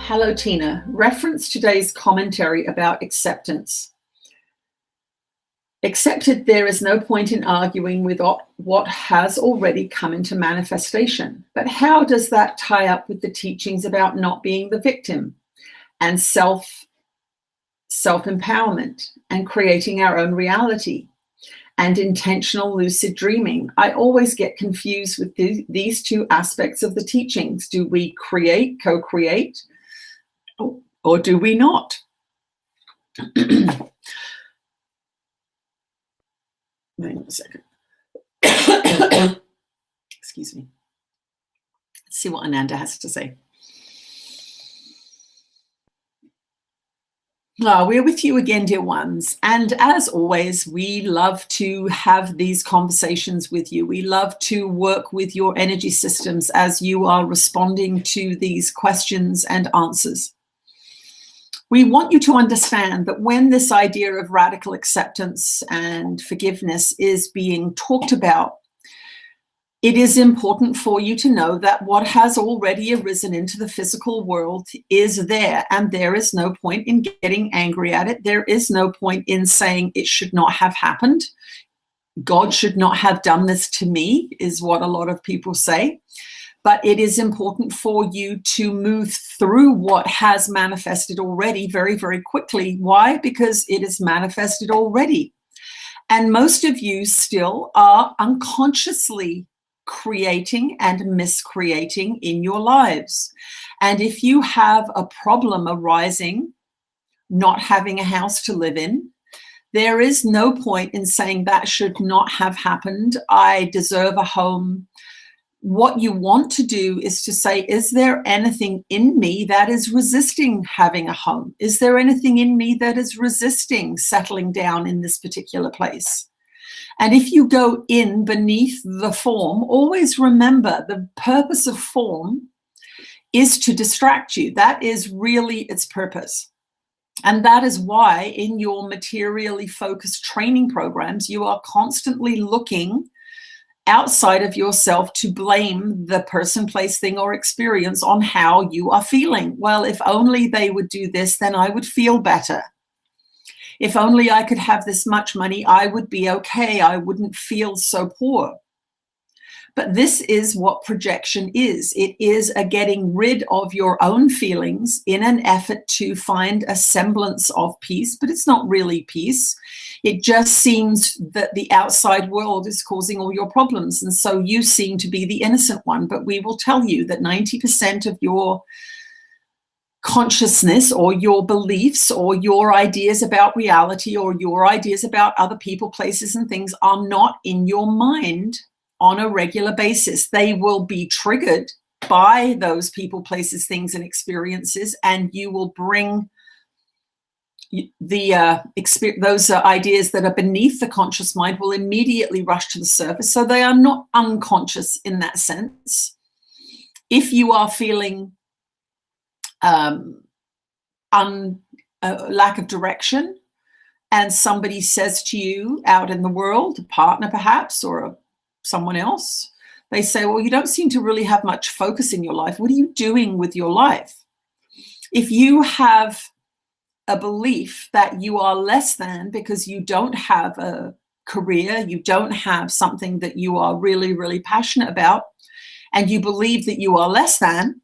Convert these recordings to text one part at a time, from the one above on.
Hello, Tina. Reference today's commentary about acceptance. Accepted, there is no point in arguing with what has already come into manifestation. But how does that tie up with the teachings about not being the victim and self-empowerment and creating our own reality and intentional lucid dreaming? I always get confused with these two aspects of the teachings. Do we create, co-create, or do we not? Hang on a second. Excuse me. Let's see what Ananda has to say. We're with you again, dear ones. And as always, we love to have these conversations with you. We love to work with your energy systems as you are responding to these questions and answers. We want you to understand that when this idea of radical acceptance and forgiveness is being talked about, it is important for you to know that what has already arisen into the physical world is there, and there is no point in getting angry at it. There is no point in saying it should not have happened. God should not have done this to me, is what a lot of people say. But it is important for you to move through what has manifested already very, very quickly. Why? Because it is manifested already. And most of you still are unconsciously creating and miscreating in your lives. And if you have a problem arising, not having a house to live in, there is no point in saying that should not have happened. I deserve a home. What you want to do is to say, is there anything in me that is resisting having a home? Is there anything in me that is resisting settling down in this particular place? And if you go in beneath the form, always remember the purpose of form is to distract you. That is really its purpose. And that is why in your materially focused training programs, you are constantly looking outside of yourself to blame the person, place, thing, or experience on how you are feeling. Well, if only they would do this, then I would feel better. If only I could have this much money, I would be okay. I wouldn't feel so poor. But this is what projection is. It is a getting rid of your own feelings in an effort to find a semblance of peace, but it's not really peace. It just seems that the outside world is causing all your problems. And so you seem to be the innocent one. But we will tell you that 90% of your consciousness or your beliefs or your ideas about reality or your ideas about other people, places, and things are not in your mind on a regular basis. They will be triggered by those people, places, things, and experiences, and you will bring those ideas that are beneath the conscious mind will immediately rush to the surface. So they are not unconscious in that sense. If you are feeling lack of direction, and somebody says to you out in the world, a partner perhaps, or someone else, they say, well, you don't seem to really have much focus in your life. What are you doing with your life? If you have a belief that you are less than because you don't have a career, you don't have something that you are really, really passionate about, and you believe that you are less than,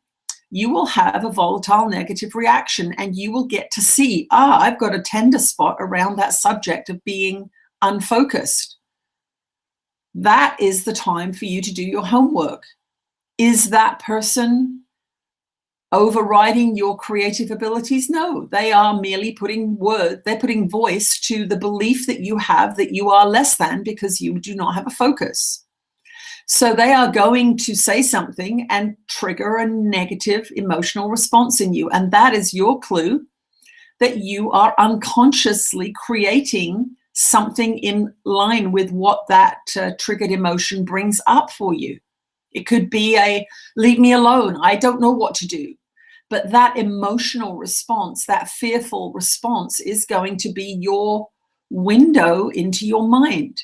you will have a volatile negative reaction, and you will get to see, I've got a tender spot around that subject of being unfocused. That is the time for you to do your homework. Is that person overriding your creative abilities? No, they are merely putting voice to the belief that you have that you are less than because you do not have a focus. So they are going to say something and trigger a negative emotional response in you. And that is your clue that you are unconsciously creating something in line with what that triggered emotion brings up for you. It could be a leave me alone, I don't know what to do. But that emotional response, that fearful response, is going to be your window into your mind.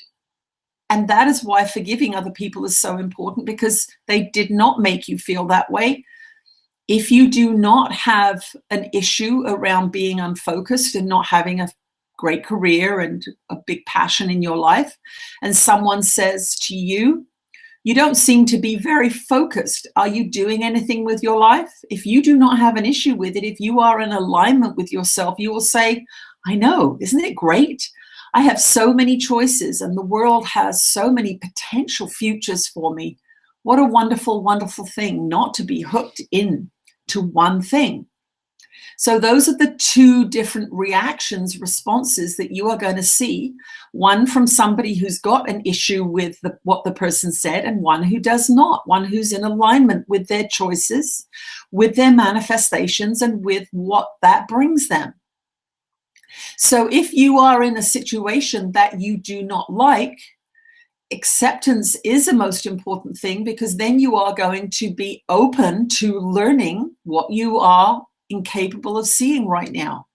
And that is why forgiving other people is so important, because they did not make you feel that way. If you do not have an issue around being unfocused and not having a great career and a big passion in your life, and someone says to you, you don't seem to be very focused. Are you doing anything with your life? If you do not have an issue with it, if you are in alignment with yourself, you will say, I know, isn't it great? I have so many choices and the world has so many potential futures for me. What a wonderful, wonderful thing not to be hooked in to one thing. So those are the two different reactions, responses that you are going to see. One from somebody who's got an issue with what the person said, and one who does not, one who's in alignment with their choices, with their manifestations, and with what that brings them. So if you are in a situation that you do not like, acceptance is a most important thing, because then you are going to be open to learning what you are incapable of seeing right now.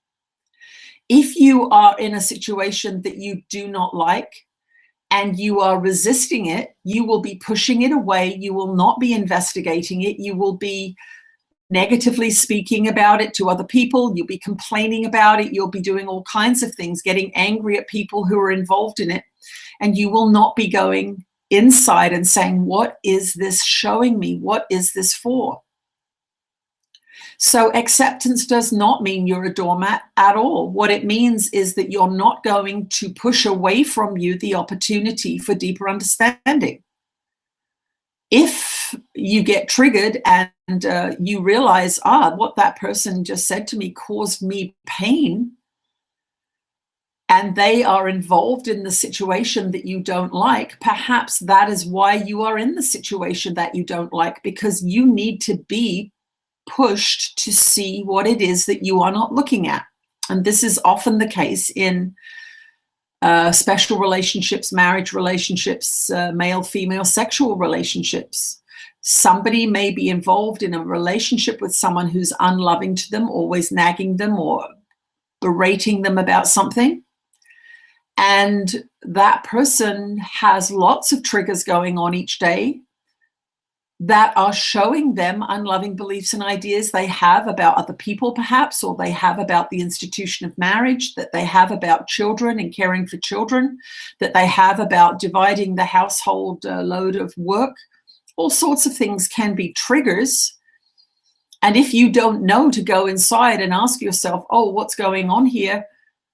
If you are in a situation that you do not like and you are resisting it, you will be pushing it away. You will not be investigating it. You will be negatively speaking about it to other people. You'll be complaining about it. You'll be doing all kinds of things, getting angry at people who are involved in it. And you will not be going inside and saying, what is this showing me? What is this for? So acceptance does not mean you're a doormat at all. What it means is that you're not going to push away from you the opportunity for deeper understanding. If you get triggered and you realize, what that person just said to me caused me pain, and they are involved in the situation that you don't like, perhaps that is why you are in the situation that you don't like, because you need to be pushed to see what it is that you are not looking at. And this is often the case in special relationships, marriage relationships, male-female sexual relationships. Somebody may be involved in a relationship with someone who's unloving to them, always nagging them or berating them about something. And that person has lots of triggers going on each day that are showing them unloving beliefs and ideas they have about other people, perhaps, or they have about the institution of marriage, that they have about children and caring for children, that they have about dividing the household load of work. All sorts of things can be triggers. And if you don't know to go inside and ask yourself, what's going on here,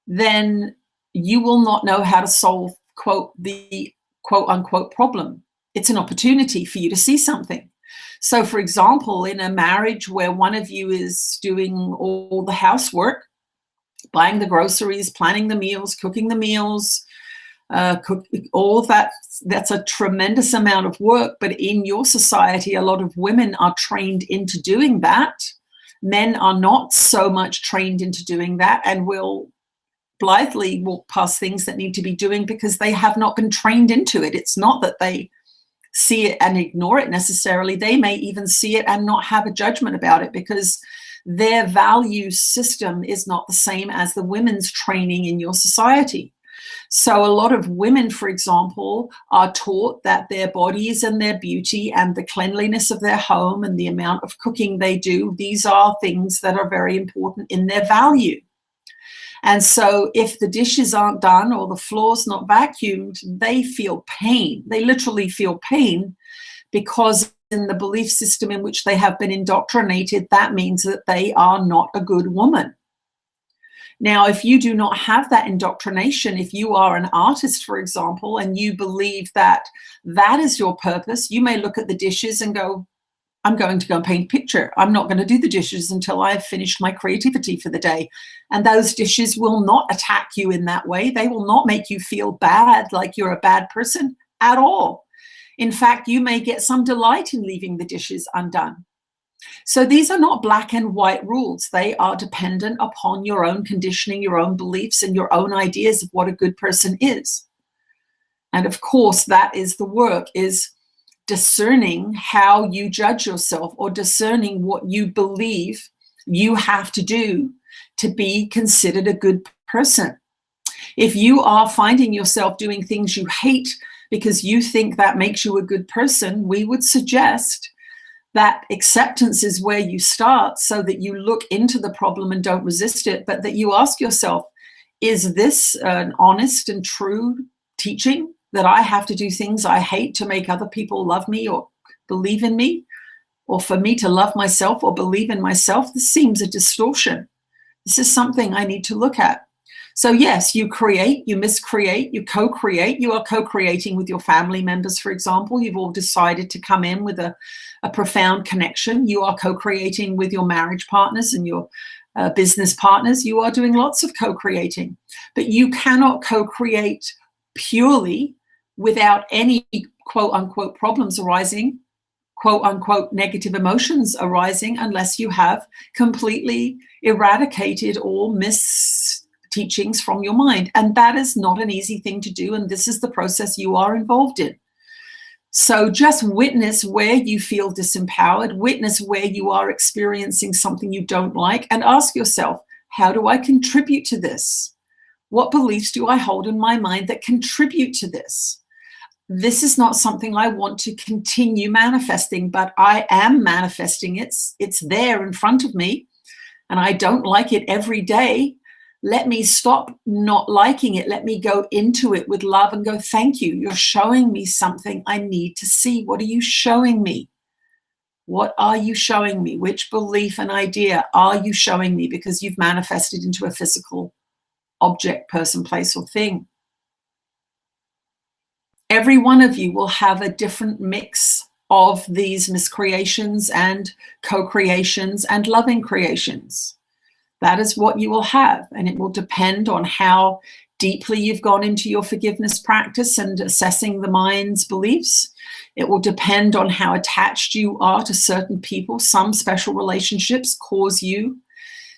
then you will not know how to solve, quote, the quote unquote problem. It's an opportunity for you to see something. So, for example, in a marriage where one of you is doing all the housework, buying the groceries, planning the meals, cooking the meals, all of that, that's a tremendous amount of work. But in your society, a lot of women are trained into doing that. Men are not so much trained into doing that and will blithely walk past things that need to be doing because they have not been trained into it. It's not that they see it and ignore it necessarily. They may even see it and not have a judgment about it because their value system is not the same as the women's training in your society. So a lot of women, for example, are taught that their bodies and their beauty and the cleanliness of their home and the amount of cooking they do, these are things that are very important in their value. And so if the dishes aren't done or the floor's not vacuumed, they feel pain. They literally feel pain because in the belief system in which they have been indoctrinated, that means that they are not a good woman. Now, if you do not have that indoctrination, if you are an artist, for example, and you believe that that is your purpose, you may look at the dishes and go, I'm going to go and paint a picture. I'm not going to do the dishes until I've finished my creativity for the day. And those dishes will not attack you in that way. They will not make you feel bad, like you're a bad person at all. In fact, you may get some delight in leaving the dishes undone. So these are not black and white rules. They are dependent upon your own conditioning, your own beliefs, and your own ideas of what a good person is. And of course, that is the work, is discerning how you judge yourself or discerning what you believe you have to do to be considered a good person. If you are finding yourself doing things you hate because you think that makes you a good person, we would suggest that acceptance is where you start, so that you look into the problem and don't resist it, but that you ask yourself, is this an honest and true teaching that I have to do things I hate to make other people love me or believe in me, or for me to love myself or believe in myself? This seems a distortion. This is something I need to look at. So yes, you create, you miscreate, you co-create. You are co-creating with your family members, for example. You've all decided to come in with a profound connection. You are co-creating with your marriage partners and your business partners. You are doing lots of co-creating, but you cannot co-create purely without any quote unquote problems arising, quote unquote negative emotions arising, unless you have completely eradicated all teachings from your mind. And that is not an easy thing to do. And this is the process you are involved in. So just witness where you feel disempowered, witness where you are experiencing something you don't like, and ask yourself, how do I contribute to this? What beliefs do I hold in my mind that contribute to this? This is not something I want to continue manifesting, but I am manifesting it. It's there in front of me, and I don't like it every day. Let me stop not liking it. Let me go into it with love and go, thank you. You're showing me something I need to see. What are you showing me? What are you showing me? Which belief and idea are you showing me? Because you've manifested into a physical object, person, place, or thing. Every one of you will have a different mix of these miscreations and co-creations and loving creations. That is what you will have, and it will depend on how deeply you've gone into your forgiveness practice and assessing the mind's beliefs. It will depend on how attached you are to certain people. Some special relationships cause you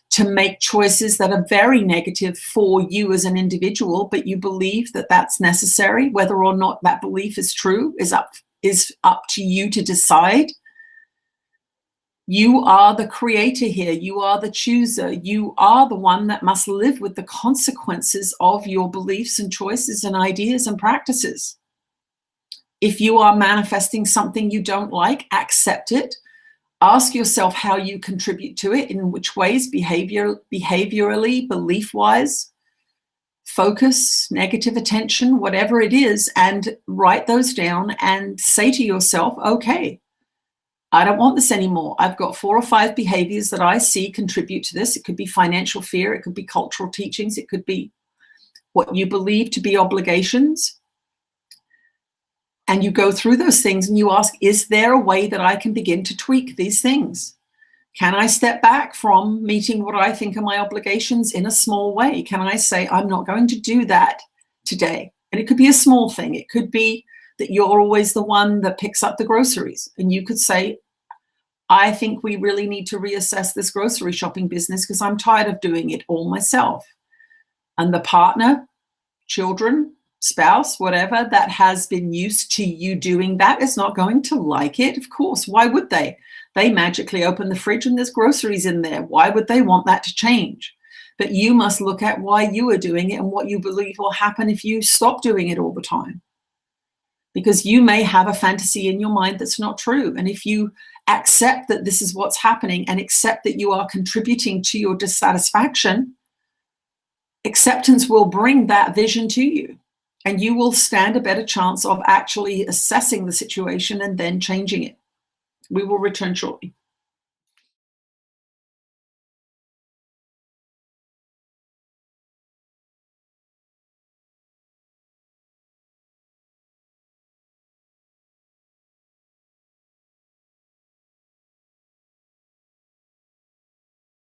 to make choices that are very negative for you as an individual, but you believe that that's necessary. Whether or not that belief is true is up to you to decide. You are the creator here. You are the chooser. You are the one that must live with the consequences of your beliefs and choices and ideas and practices. If you are manifesting something you don't like, accept it. Ask yourself how you contribute to it, in which ways, behaviorally, belief-wise, focus, negative attention, whatever it is, and write those down and say to yourself, okay, I don't want this anymore. I've got 4 or 5 behaviors that I see contribute to this. It could be financial fear. It could be cultural teachings. It could be what you believe to be obligations. And you go through those things and you ask, is there a way that I can begin to tweak these things? Can I step back from meeting what I think are my obligations in a small way? Can I say, I'm not going to do that today? And it could be a small thing. It could be that you're always the one that picks up the groceries. And you could say, I think we really need to reassess this grocery shopping business because I'm tired of doing it all myself. And the partner, children, spouse, whatever, that has been used to you doing that is not going to like it. Of course, why would they? They magically open the fridge and there's groceries in there. Why would they want that to change? But you must look at why you are doing it and what you believe will happen if you stop doing it all the time. Because you may have a fantasy in your mind that's not true. And if you accept that this is what's happening and accept that you are contributing to your dissatisfaction, acceptance will bring that vision to you. And you will stand a better chance of actually assessing the situation and then changing it. We will return shortly.